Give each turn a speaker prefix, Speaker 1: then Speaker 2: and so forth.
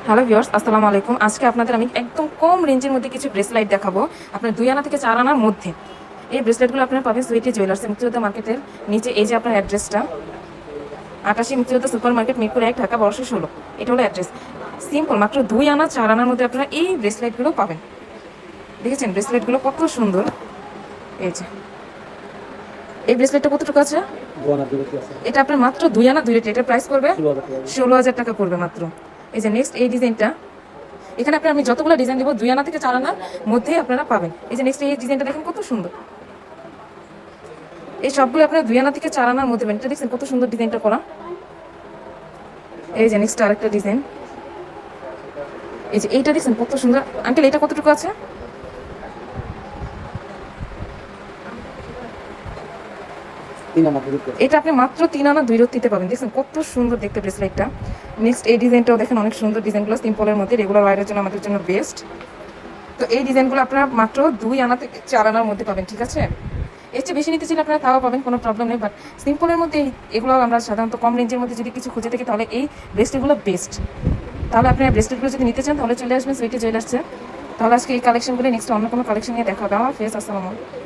Speaker 1: Hello viewers, আসসালামু আলাইকুম। আজকে আপনাদের আমি একদম কম রেঞ্জের মধ্যে কিছু ব্রেসলাইট দেখাবো, আপনার 2 আনা থেকে 4 আনার মধ্যে। এই ব্রেসলেটগুলো আপনারা পাবেন সুইটি জুয়েলার্স, মুক্তিযোদ্ধা মার্কেটের নিচে। এই যে আপনার অ্যাড্রেসটা, 88 মুক্তিযোদ্ধা সুপার মার্কেট, মিরপুর 1, ঢাকা 1216। এটা হলো অ্যাড্রেস। সিম্পল, মাত্র 2 আনা 4 আনার মধ্যে আপনারা এই ব্রেসলেটগুলো পাবেন। দেখেছেন ব্রেসলেটগুলো কত সুন্দর। এই যে এই ব্রেসলেটটা কতটুকু আছে? এটা আপনার মাত্র 2 আনা 2 রেট। এটার প্রাইস করবে 16,000 টাকা পড়বে মাত্র। এই যে নেক্সট এই ডিজাইনটা, এখানে আপনার আমি যতগুলো ডিজাইন দেবো 2 আনা থেকে 4 আনার মধ্যে আপনারা পাবেন। এই যে নেক্সট এই ডিজাইনটা দেখেন কত সুন্দর। এই সবগুলো আপনারা 2 আনা থেকে 4 আনার মধ্যে পাবেন। এটা দেখছেন কত সুন্দর ডিজাইনটা করা। এই যে নেক্সট আরেকটা ডিজাইন, এই যে এইটা দেখছেন কত সুন্দর। আঙ্কেল এটা কতটুকু আছে? এটা আপনি মাত্র 3 আনা 2 রত্তিতে পাবেন। দেখছেন কত সুন্দর দেখতে ব্রেসলেটটা। নেক্সট এই ডিজাইনটাও দেখেন অনেক সুন্দর। ডিজাইনগুলো সিম্পলের মধ্যে, রেগুলার ওয়ারের জন্য আমাদের জন্য বেস্ট। তো এই ডিজাইনগুলো আপনারা মাত্র 2 আনা থেকে 4 আনার মধ্যে পাবেন, ঠিক আছে? এর চেয়ে বেশি নিতে চাইলে আপনারা তাও পাবেন, কোনো প্রবলেম নেই। বাট সিম্পলের মধ্যে এগুলো আমরা সাধারণত কম রেঞ্জের মধ্যে যদি কিছু খুঁজে থাকি তাহলে এই ব্রেসলেটগুলো বেস্ট। তাহলে আপনারা ব্রেসলেটগুলো যদি নিতে চান তাহলে চলে আসবেন সুইটি জুয়েলার্সে। তাহলে আজকে এই কালেকশনগুলো, নেক্সট অন্য কোনো কালেকশন নিয়ে দেখা হবে। আমার ফেস আসসালামু আলাইকুম।